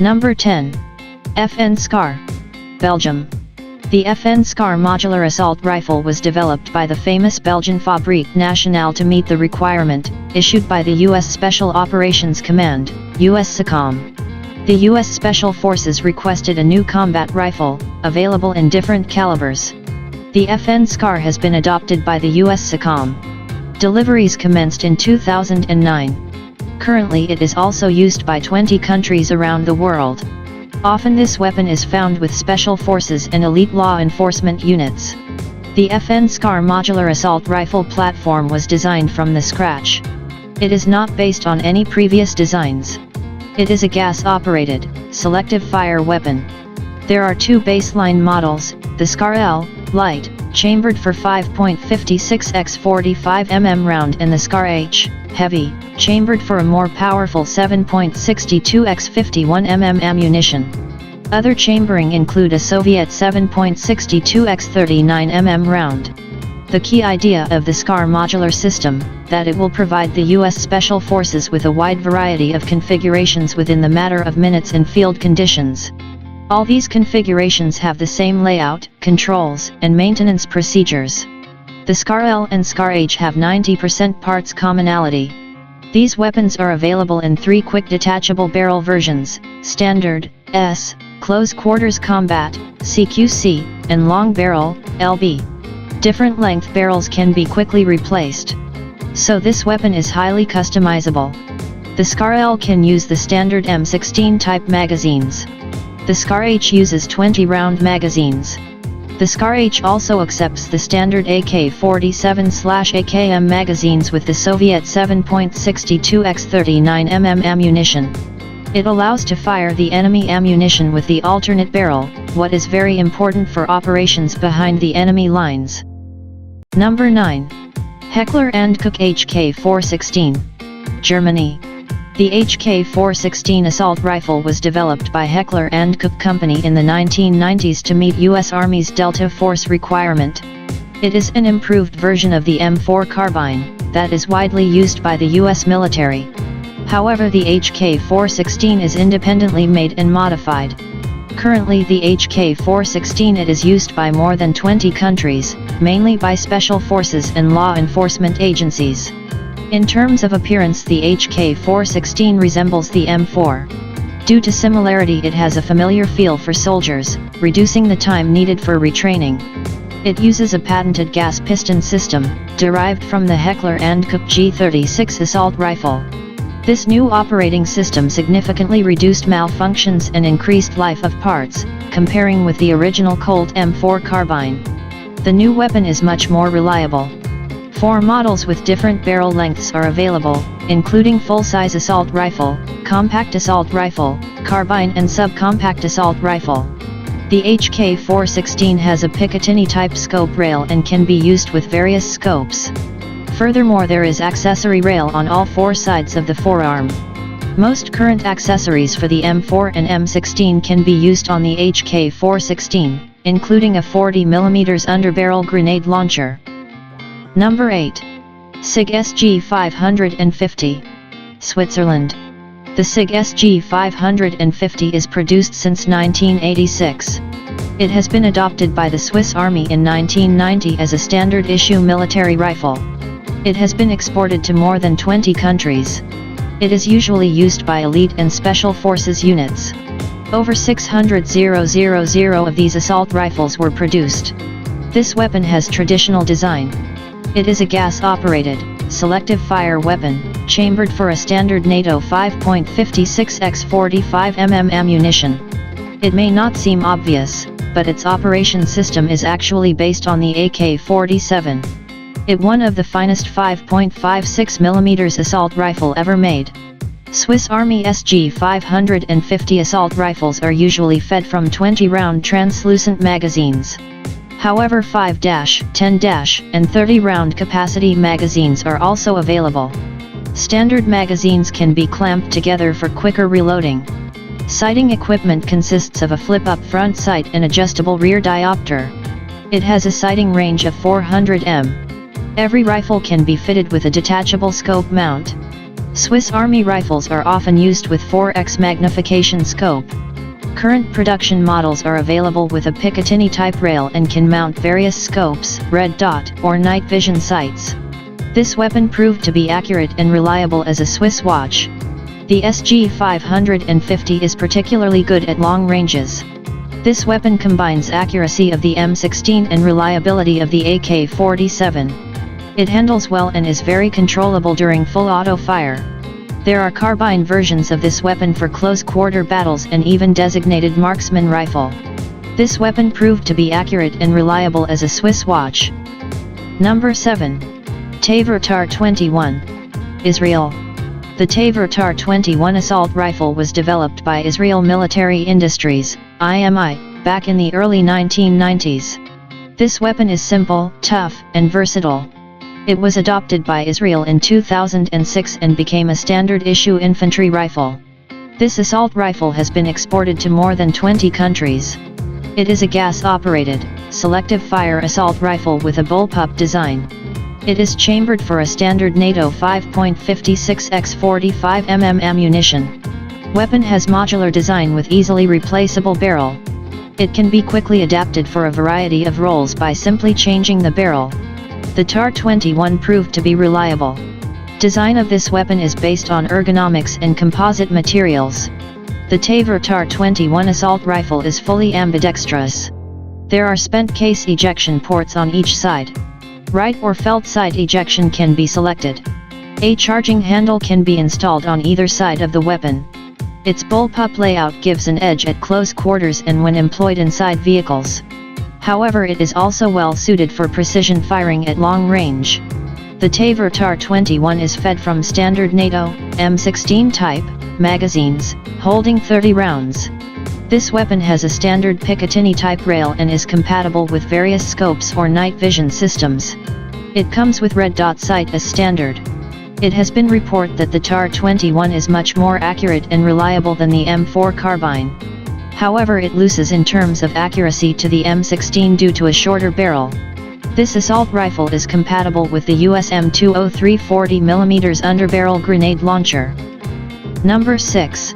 Number 10. FN SCAR, Belgium. The FN SCAR modular assault rifle was developed by the famous Belgian Fabrique Nationale to meet the requirement issued by the U.S. Special Operations Command, USSOCOM. The U.S. Special Forces requested a new combat rifle, available in different calibers. The FN SCAR has been adopted by the USSOCOM. Deliveries commenced in 2009. Currently it is also used by 20 countries around the world. Often this weapon is found with special forces and elite law enforcement units. The FN SCAR modular assault rifle platform was designed from the scratch. It is not based on any previous designs. It is a gas-operated, selective fire weapon. There are two baseline models, the SCAR L, light, chambered for 5.56 x 45 mm round, and the SCAR H, heavy, chambered for a more powerful 7.62 x 51 mm ammunition. Other chambering include a Soviet 7.62 x 39 mm round. The key idea of the SCAR modular system, that it will provide the U.S. Special Forces with a wide variety of configurations within the matter of minutes in field conditions. All these configurations have the same layout, controls, and maintenance procedures. The SCAR L and SCAR H have 90% parts commonality. These weapons are available in 3 quick detachable barrel versions, Standard, S, Close Quarters Combat, CQC, and Long Barrel, LB. Different length barrels can be quickly replaced. So this weapon is highly customizable. The SCAR L can use the standard M16 type magazines. The SCAR H uses 20-round magazines. The SCAR H also accepts the standard AK-47/AKM magazines with the Soviet 7.62 x 39 mm ammunition. It allows to fire the enemy ammunition with the alternate barrel, what is very important for operations behind the enemy lines. Number 9. Heckler & Koch HK416, Germany. The HK416 assault rifle was developed by Heckler & Koch Company in the 1990s to meet U.S. Army's Delta Force requirement. It is an improved version of the M4 carbine, that is widely used by the U.S. military. However, the HK416 is independently made and modified. Currently the HK416 is used by more than 20 countries, mainly by special forces and law enforcement agencies. In terms of appearance, the HK416 resembles the M4. Due to similarity, it has a familiar feel for soldiers, reducing the time needed for retraining. It uses a patented gas piston system, derived from the Heckler & Koch G36 assault rifle. This new operating system significantly reduced malfunctions and increased life of parts, comparing with the original Colt M4 carbine. The new weapon is much more reliable. 4 models with different barrel lengths are available, including full-size assault rifle, compact assault rifle, carbine and subcompact assault rifle. The HK416 has a Picatinny-type scope rail and can be used with various scopes. Furthermore, there is accessory rail on all 4 sides of the forearm. Most current accessories for the M4 and M16 can be used on the HK416, including a 40mm underbarrel grenade launcher. Number 8. SIG SG550, Switzerland. The SIG SG550 is produced since 1986. It has been adopted by the Swiss Army in 1990 as a standard issue military rifle. It has been exported to more than 20 countries. It is usually used by elite and special forces units. Over 600,000 of these assault rifles were produced. This weapon has traditional design. It is a gas-operated, selective fire weapon, chambered for a standard NATO 5.56 x 45 mm ammunition. It may not seem obvious, but its operation system is actually based on the AK-47. It one of the finest 5.56mm assault rifle ever made. Swiss Army SG550 assault rifles are usually fed from 20-round translucent magazines. However, 5-, 10-, and 30-round capacity magazines are also available. Standard magazines can be clamped together for quicker reloading. Sighting equipment consists of a flip-up front sight and adjustable rear diopter. It has a sighting range of 400 m. Every rifle can be fitted with a detachable scope mount. Swiss Army rifles are often used with 4x magnification scope. Current production models are available with a Picatinny type rail and can mount various scopes, red dot, or night vision sights. This weapon proved to be accurate and reliable as a Swiss watch. The SG 550 is particularly good at long ranges. This weapon combines accuracy of the M16 and reliability of the AK-47. It handles well and is very controllable during full auto fire. There are carbine versions of this weapon for close-quarter battles and even designated marksman rifle. This weapon proved to be accurate and reliable as a Swiss watch. Number 7. Tavor TAR-21. Israel. The Tavor TAR-21 assault rifle was developed by Israel Military Industries, IMI, back in the early 1990s. This weapon is simple, tough, and versatile. It was adopted by Israel in 2006 and became a standard-issue infantry rifle. This assault rifle has been exported to more than 20 countries. It is a gas-operated, selective fire assault rifle with a bullpup design. It is chambered for a standard NATO 5.56x45 mm ammunition. Weapon has modular design with easily replaceable barrel. It can be quickly adapted for a variety of roles by simply changing the barrel. The TAR-21 proved to be reliable. Design of this weapon is based on ergonomics and composite materials. The Tavor TAR-21 assault rifle is fully ambidextrous. There are spent case ejection ports on each side. Right or felt side ejection can be selected. A charging handle can be installed on either side of the weapon. Its bullpup layout gives an edge at close quarters and when employed inside vehicles. However, it is also well suited for precision firing at long range. The Tavor TAR-21 is fed from standard NATO, M16 type, magazines, holding 30 rounds. This weapon has a standard Picatinny type rail and is compatible with various scopes or night vision systems. It comes with red dot sight as standard. It has been reported that the TAR-21 is much more accurate and reliable than the M4 carbine. However, it loses in terms of accuracy to the M16 due to a shorter barrel. This assault rifle is compatible with the US M203 40mm underbarrel grenade launcher. Number 6.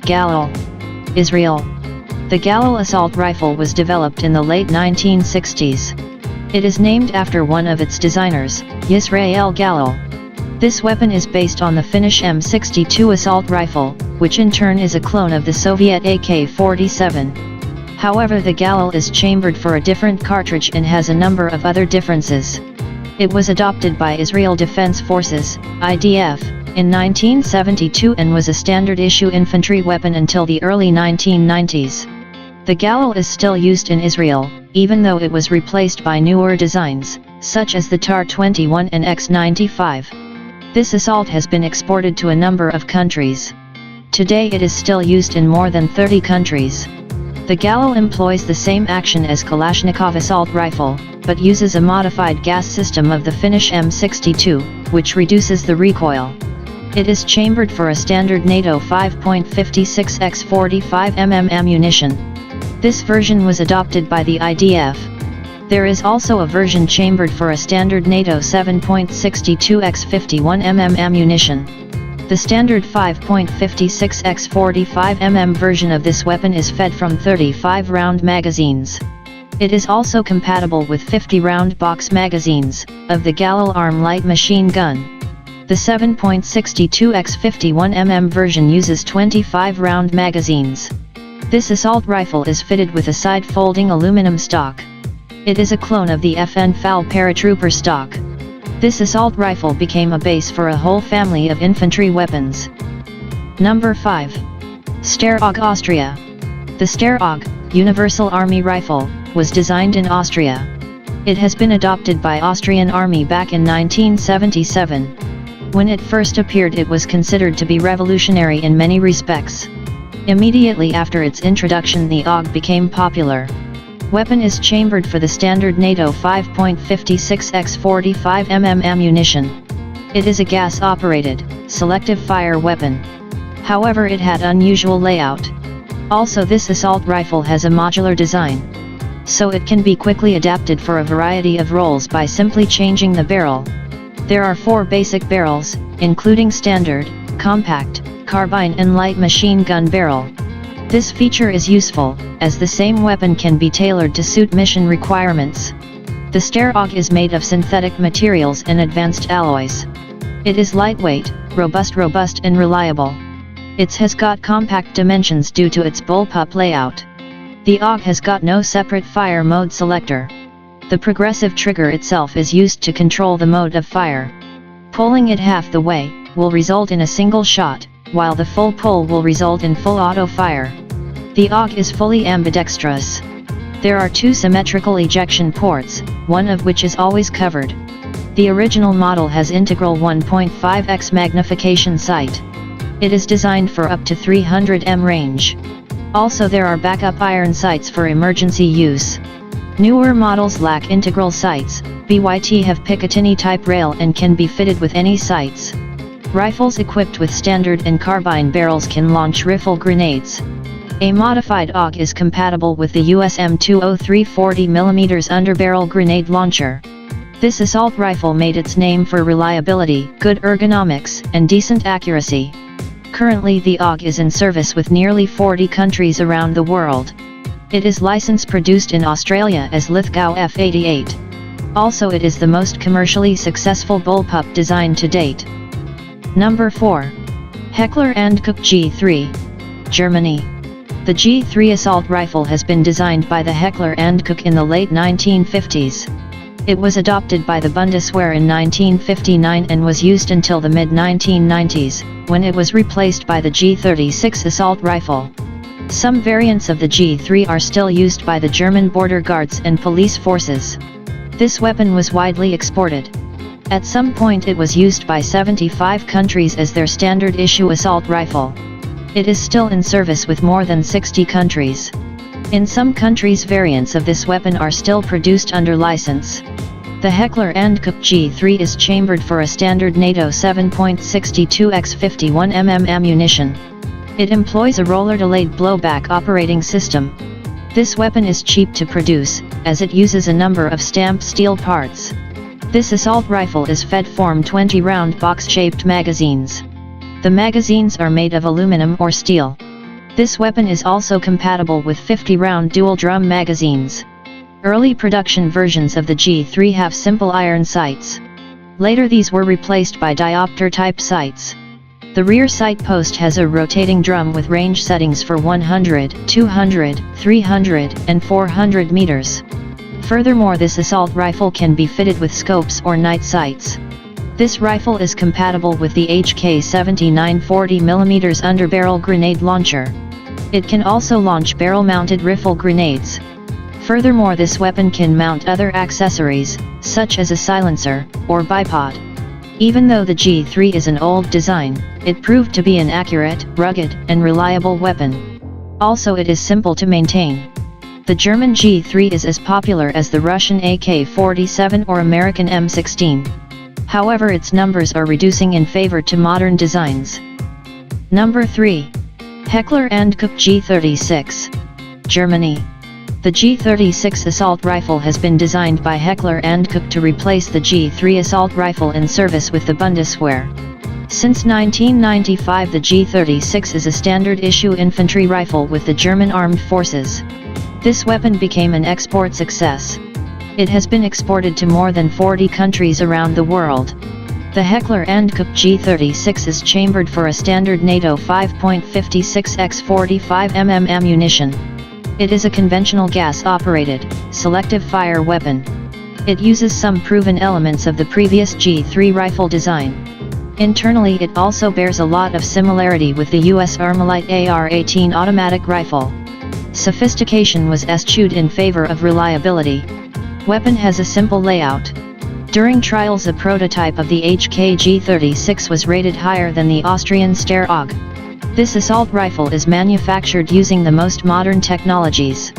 Galil. Israel. The Galil assault rifle was developed in the late 1960s. It is named after one of its designers, Yisrael Galil. This weapon is based on the Finnish M62 assault rifle, which in turn is a clone of the Soviet AK-47. However, the Galil is chambered for a different cartridge and has a number of other differences. It was adopted by Israel Defense Forces, IDF, in 1972 and was a standard-issue infantry weapon until the early 1990s. The Galil is still used in Israel, even though it was replaced by newer designs, such as the TAR-21 and X-95. This assault has been exported to a number of countries. Today it is still used in more than 30 countries. The Galil employs the same action as Kalashnikov assault rifle, but uses a modified gas system of the Finnish M62, which reduces the recoil. It is chambered for a standard NATO 5.56x45 mm ammunition. This version was adopted by the IDF. There is also a version chambered for a standard NATO 7.62x51 mm ammunition. The standard 5.56x45 mm version of this weapon is fed from 35-round magazines. It is also compatible with 50-round box magazines, of the Galil Arm light machine gun. The 7.62x51 mm version uses 25-round magazines. This assault rifle is fitted with a side-folding aluminum stock. It is a clone of the FN FAL paratrooper stock. This assault rifle became a base for a whole family of infantry weapons. Number 5. Steyr-AUG Austria. The Steyr-AUG, Universal Army Rifle, was designed in Austria. It has been adopted by Austrian Army back in 1977. When it first appeared, it was considered to be revolutionary in many respects. Immediately after its introduction, the AUG became popular. Weapon is chambered for the standard NATO 5.56x45 mm ammunition. It is a gas-operated, selective fire weapon. However, it had unusual layout. Also, this assault rifle has a modular design. So it can be quickly adapted for a variety of roles by simply changing the barrel. There are 4 basic barrels, including standard, compact, carbine and light machine gun barrel. This feature is useful, as the same weapon can be tailored to suit mission requirements. The Steyr AUG is made of synthetic materials and advanced alloys. It is lightweight, robust and reliable. It has got compact dimensions due to its bullpup layout. The AUG has got no separate fire mode selector. The progressive trigger itself is used to control the mode of fire. Pulling it half the way will result in a single shot, while the full pull will result in full auto fire. The AUG is fully ambidextrous. There are two symmetrical ejection ports, one of which is always covered. The original model has integral 1.5x magnification sight. It is designed for up to 300 m range. Also there are backup iron sights for emergency use. Newer models lack integral sights. BYT have Picatinny type rail and can be fitted with any sights. Rifles equipped with standard and carbine barrels can launch rifle grenades. A modified AUG is compatible with the USM-203 40mm underbarrel grenade launcher. This assault rifle made its name for reliability, good ergonomics, and decent accuracy. Currently the AUG is in service with nearly 40 countries around the world. It is license produced in Australia as Lithgow F88. Also it is the most commercially successful bullpup design to date. Number 4. Heckler & Koch G3, Germany. The G3 assault rifle has been designed by the Heckler & Koch in the late 1950s. It was adopted by the Bundeswehr in 1959 and was used until the mid-1990s, when it was replaced by the G36 assault rifle. Some variants of the G3 are still used by the German border guards and police forces. This weapon was widely exported. At some point it was used by 75 countries as their standard issue assault rifle. It is still in service with more than 60 countries. In some countries variants of this weapon are still produced under license. The Heckler & Koch G3 is chambered for a standard NATO 7.62x 51mm ammunition. It employs a roller-delayed blowback operating system. This weapon is cheap to produce, as it uses a number of stamped steel parts. This assault rifle is fed from 20-round box-shaped magazines. The magazines are made of aluminum or steel. This weapon is also compatible with 50-round dual-drum magazines. Early production versions of the G3 have simple iron sights. Later these were replaced by diopter-type sights. The rear sight post has a rotating drum with range settings for 100, 200, 300, and 400 meters. Furthermore, this assault rifle can be fitted with scopes or night sights. This rifle is compatible with the HK-79 40mm underbarrel grenade launcher. It can also launch barrel-mounted rifle grenades. Furthermore, this weapon can mount other accessories, such as a silencer, or bipod. Even though the G3 is an old design, it proved to be an accurate, rugged, and reliable weapon. Also it is simple to maintain. The German G3 is as popular as the Russian AK-47 or American M16. However, its numbers are reducing in favor to modern designs. Number 3. Heckler & Koch G36, Germany. The G36 assault rifle has been designed by Heckler & Koch to replace the G3 assault rifle in service with the Bundeswehr. Since 1995 the G36 is a standard issue infantry rifle with the German armed forces. This weapon became an export success. It has been exported to more than 40 countries around the world. The Heckler & Koch G36 is chambered for a standard NATO 5.56x 45mm ammunition. It is a conventional gas-operated, selective fire weapon. It uses some proven elements of the previous G3 rifle design. Internally it also bears a lot of similarity with the US Armalite AR-18 automatic rifle. Sophistication was eschewed in favor of reliability. Weapon has a simple layout. During trials a prototype of the HK G36 was rated higher than the Austrian Steyr AUG. This assault rifle is manufactured using the most modern technologies.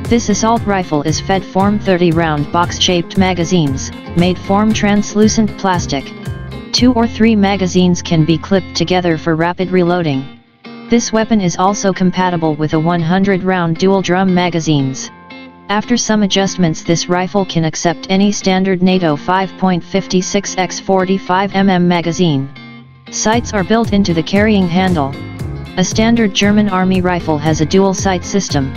This assault rifle is fed from 30-round box-shaped magazines, made from translucent plastic. 2 or 3 magazines can be clipped together for rapid reloading. This weapon is also compatible with a 100-round dual-drum magazines. After some adjustments this rifle can accept any standard NATO 5.56x 45mm magazine. Sights are built into the carrying handle. A standard German Army rifle has a dual sight system.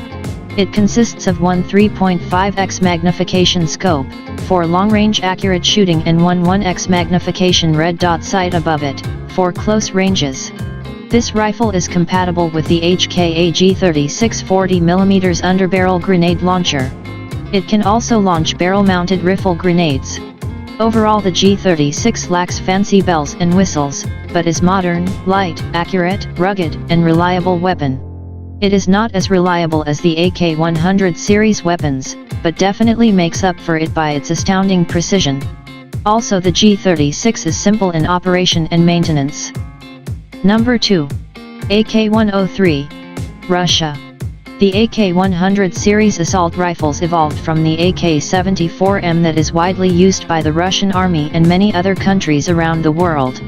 It consists of one 3.5x magnification scope, for long-range accurate shooting, and one 1x magnification red dot sight above it, for close ranges. This rifle is compatible with the HKA G36 40mm underbarrel grenade launcher. It can also launch barrel-mounted rifle grenades. Overall, the G36 lacks fancy bells and whistles, but is modern, light, accurate, rugged, and reliable weapon. It is not as reliable as the AK-100 series weapons, but definitely makes up for it by its astounding precision. Also, the G36 is simple in operation and maintenance. Number 2. AK-103, Russia. The AK-100 series assault rifles evolved from the AK-74M that is widely used by the Russian Army and many other countries around the world.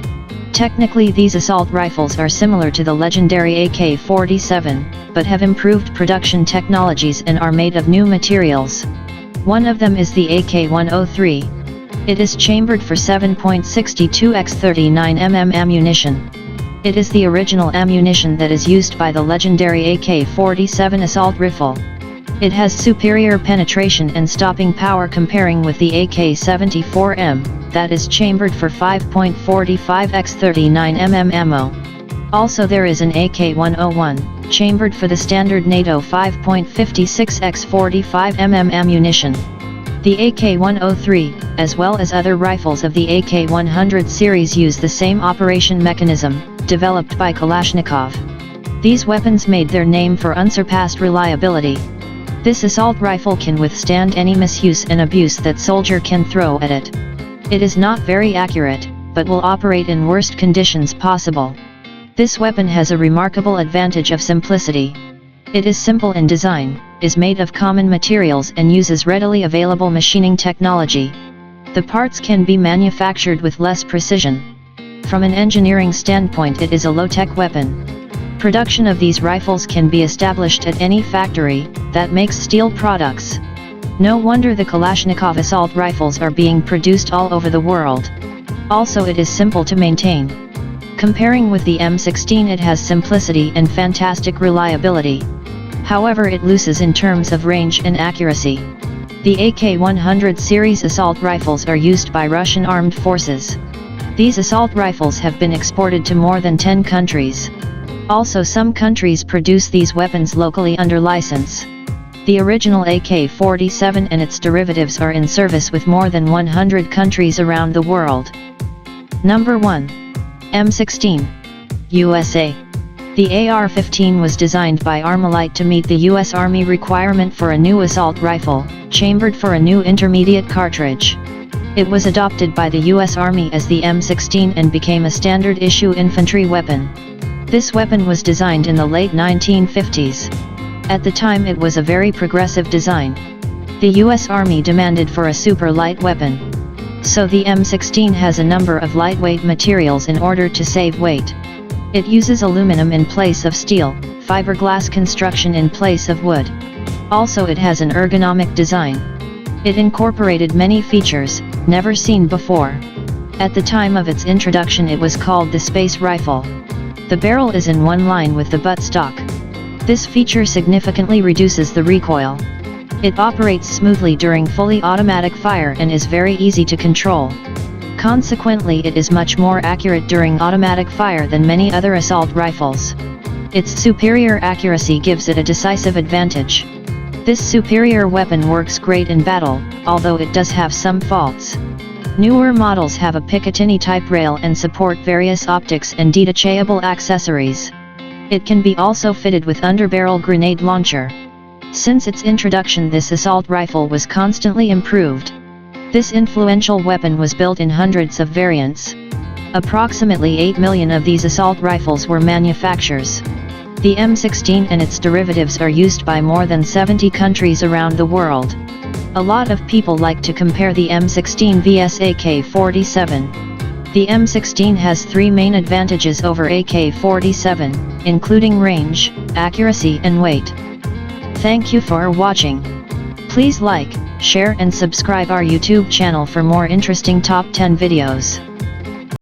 Technically, these assault rifles are similar to the legendary AK-47, but have improved production technologies and are made of new materials. One of them is the AK-103. It is chambered for 7.62x39mm ammunition. It is the original ammunition that is used by the legendary AK-47 assault rifle. It has superior penetration and stopping power comparing with the AK-74M, that is chambered for 5.45x39mm ammo. Also, there is an AK-101, chambered for the standard NATO 5.56x45mm ammunition. The AK-103, as well as other rifles of the AK-100 series, use the same operation mechanism, developed by Kalashnikov. These weapons made their name for unsurpassed reliability. This assault rifle can withstand any misuse and abuse that soldier can throw at it. It is not very accurate, but will operate in worst conditions possible. This weapon has a remarkable advantage of simplicity. It is simple in design, is made of common materials, and uses readily available machining technology. The parts can be manufactured with less precision. From an engineering standpoint, it is a low-tech weapon. Production of these rifles can be established at any factory that makes steel products. No wonder the Kalashnikov assault rifles are being produced all over the world. Also, it is simple to maintain. Comparing with the M16, it has simplicity and fantastic reliability. However, it loses in terms of range and accuracy. The AK-100 series assault rifles are used by Russian armed forces. These assault rifles have been exported to more than 10 countries. Also, some countries produce these weapons locally under license. The original AK-47 and its derivatives are in service with more than 100 countries around the world. Number 1. M16. USA. The AR-15 was designed by Armalite to meet the U.S. Army requirement for a new assault rifle, chambered for a new intermediate cartridge. It was adopted by the U.S. Army as the M16 and became a standard-issue infantry weapon. This weapon was designed in the late 1950s. At the time, it was a very progressive design. The U.S. Army demanded for a super light weapon. So the M16 has a number of lightweight materials in order to save weight. It uses aluminum in place of steel, fiberglass construction in place of wood. Also, it has an ergonomic design. It incorporated many features never seen before. At the time of its introduction, it was called the Space Rifle. The barrel is in one line with the buttstock. This feature significantly reduces the recoil. It operates smoothly during fully automatic fire and is very easy to control. Consequently, it is much more accurate during automatic fire than many other assault rifles. Its superior accuracy gives it a decisive advantage. This superior weapon works great in battle, although it does have some faults. Newer models have a Picatinny type rail and support various optics and detachable accessories. It can be also fitted with underbarrel grenade launcher. Since its introduction, this assault rifle was constantly improved. This influential weapon was built in hundreds of variants. Approximately 8 million of these assault rifles were manufactured. The M16 and its derivatives are used by more than 70 countries around the world. A lot of people like to compare the M16 vs AK-47. The M16 has 3 main advantages over AK-47, including range, accuracy and weight. Thank you for watching. Please like, share and subscribe our YouTube channel for more interesting top 10 videos.